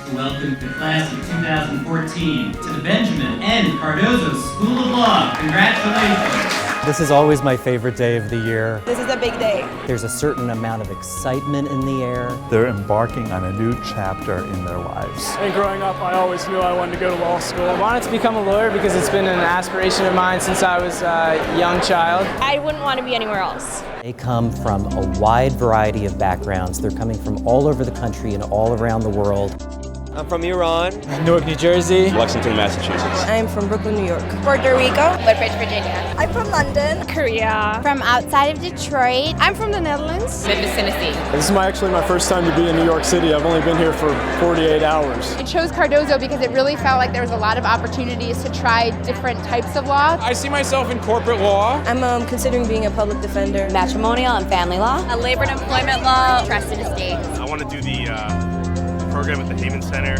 to welcome the class of 2014 to the Benjamin N. Cardozo School of Law. Congratulations. This is always my favorite day of the year. This is a big day. There's a certain amount of excitement in the air. They're embarking on a new chapter in their lives. And growing up, I always knew I wanted to go to law school. I wanted to become a lawyer because it's been an aspiration of mine since I was a young child. I wouldn't want to be anywhere else. They come from a wide variety of backgrounds. They're coming from all over the country and all around the world. I'm from Iran. Newark, New Jersey. Lexington, Massachusetts. I'm from Brooklyn, New York. Puerto Rico. Woodbridge, Virginia. I'm from London. Korea. From outside of Detroit. I'm from the Netherlands. Memphis, Tennessee. This is actually my first time to be in New York City. I've only been here for 48 hours. I chose Cardozo because it really felt like there was a lot of opportunities to try different types of law. I see myself in corporate law. I'm considering being a public defender. Matrimonial and family law. Labor and employment law. Trust and estates. I want to do the program at the Heyman Center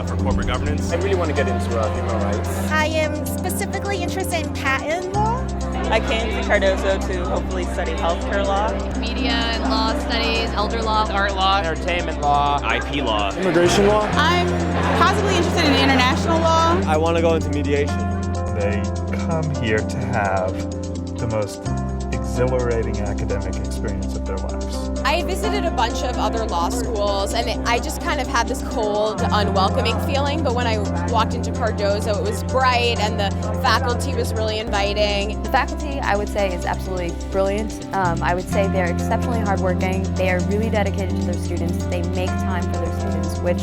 for corporate governance. I really want to get into human rights. I am specifically interested in patent law. I came to Cardozo to hopefully study healthcare law. Media and law studies, elder law, Art law, entertainment law, IP law. Immigration law. I'm possibly interested in international law. I want to go into mediation. They come here to have the most exhilarating academic experience of their lives. I visited a bunch of other law schools and I just kind of had this cold, unwelcoming feeling, but when I walked into Cardozo, it was bright and the faculty was really inviting. The faculty, I would say, is absolutely brilliant. I would say they're exceptionally hardworking. They are really dedicated to their students. They make time for their students, which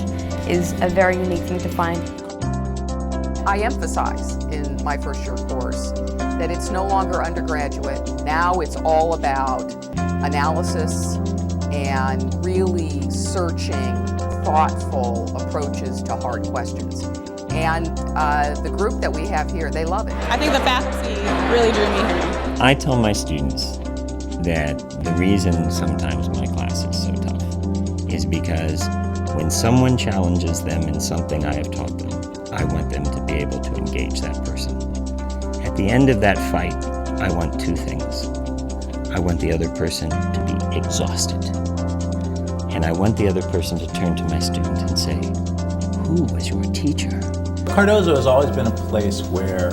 is a very unique thing to find. I emphasize in my first year course that it's no longer undergraduate. Now it's all about analysis and really searching, thoughtful approaches to hard questions. And the group that we have here, they love it. I think the faculty really drew me here. I tell my students that the reason sometimes my class is so tough is because when someone challenges them in something I have taught them, I want them to be able to engage that person. At the end of that fight, I want two things. I want the other person to be exhausted. And I want the other person to turn to my student and say, "Who was your teacher?" Cardozo has always been a place where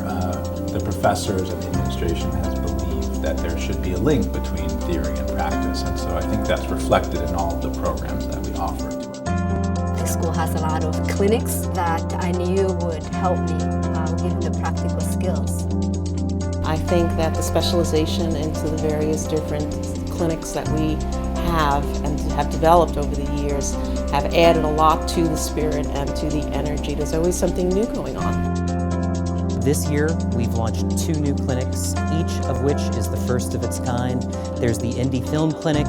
the professors and the administration has believed that there should be a link between theory and practice. And so I think that's reflected in all of the programs that we offer. The school has a lot of clinics that I knew would help me given the practical skills. I think that the specialization into the various different clinics that we have and have developed over the years have added a lot to the spirit and to the energy. There's always something new going on. This year, we've launched 2 new clinics, each of which is the first of its kind. There's the Indie Film Clinic.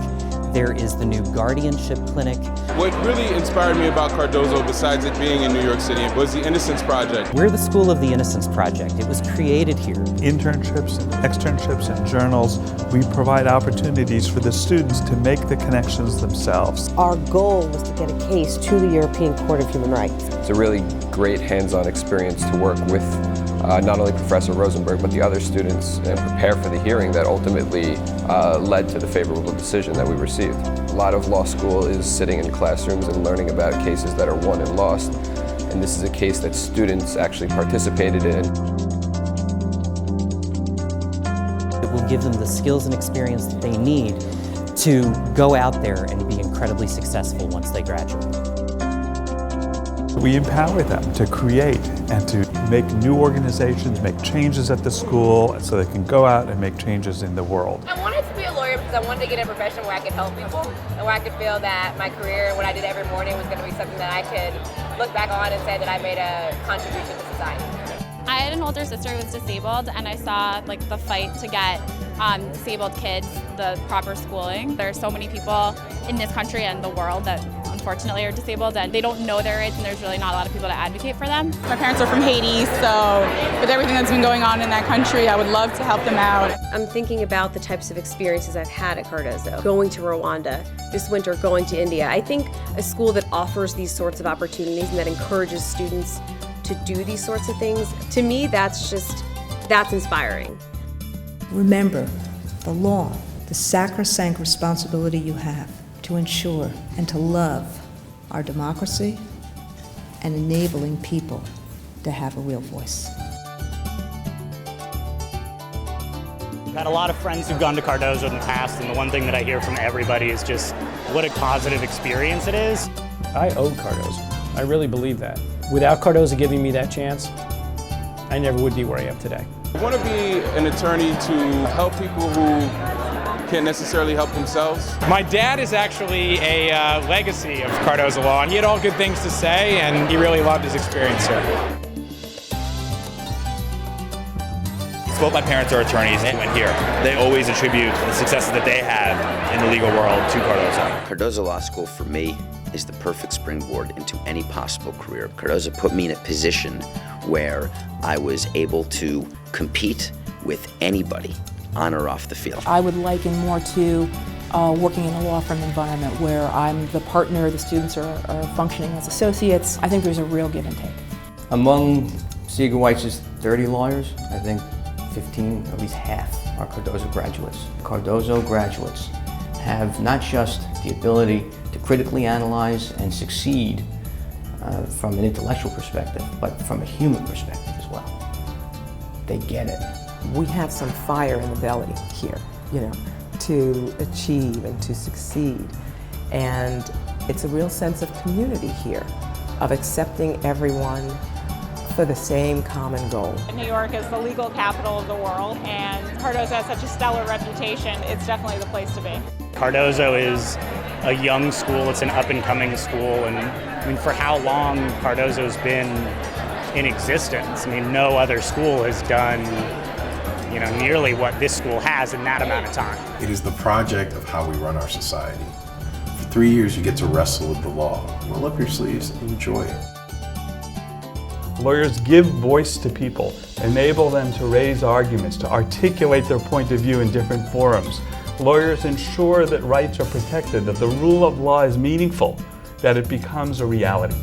There is the new Guardianship Clinic. What really inspired me about Cardozo, besides it being in New York City, was the Innocence Project. We're the School of the Innocence Project. It was created here. Internships and externships and journals, we provide opportunities for the students to make the connections themselves. Our goal was to get a case to the European Court of Human Rights. It's a really great hands-on experience to work with not only Professor Rosenberg, but the other students and prepare for the hearing that ultimately led to the favorable decision that we received. A lot of law school is sitting in classrooms and learning about cases that are won and lost, and this is a case that students actually participated in. It will give them the skills and experience that they need to go out there and be incredibly successful once they graduate. We empower them to create and to make new organizations, make changes at the school so they can go out and make changes in the world. I wanted to be a lawyer because I wanted to get a profession where I could help people and where I could feel that my career and what I did every morning was going to be something that I could look back on and say that I made a contribution to society. I had an older sister who was disabled, and I saw the fight to get disabled kids the proper schooling. There are so many people in this country and the world that unfortunately are disabled and they don't know their rights, and there's really not a lot of people to advocate for them. My parents are from Haiti, so with everything that's been going on in that country, I would love to help them out. I'm thinking about the types of experiences I've had at Cardozo. Going to Rwanda, this winter going to India. I think a school that offers these sorts of opportunities and that encourages students to do these sorts of things, to me, that's inspiring. Remember, the law, the sacrosanct responsibility you have to ensure and to love our democracy and enabling people to have a real voice. I've had a lot of friends who've gone to Cardozo in the past, and the one thing that I hear from everybody is just what a positive experience it is. I owe Cardozo. I really believe that. Without Cardozo giving me that chance, I never would be where I am today. I want to be an attorney to help people who can't necessarily help themselves. My dad is actually a legacy of Cardozo Law, and he had all good things to say, and he really loved his experience here. Both my parents are attorneys and went here. They always attribute the successes that they had in the legal world to Cardozo. Cardozo Law School for me is the perfect springboard into any possible career. Cardozo put me in a position where I was able to compete with anybody on or off the field. I would liken more to working in a law firm environment where I'm the partner, the students are functioning as associates. I think there's a real give and take. Among Seeger Weitz's 30 lawyers, I think 15, at least half, are Cardozo graduates. Cardozo graduates have not just the ability to critically analyze and succeed from an intellectual perspective, but from a human perspective as well. They get it. We have some fire in the belly here, to achieve and to succeed. And it's a real sense of community here, of accepting everyone for the same common goal. New York is the legal capital of the world, and Cardozo has such a stellar reputation. It's definitely the place to be. Cardozo is a young school, it's an up-and-coming school, and I mean, for how long Cardozo's been in existence, I mean, no other school has done nearly what this school has in that amount of time. It is the project of how we run our society. For 3 years, you get to wrestle with the law. Roll up your sleeves and enjoy it. Lawyers give voice to people, enable them to raise arguments, to articulate their point of view in different forums. Lawyers ensure that rights are protected, that the rule of law is meaningful, that it becomes a reality.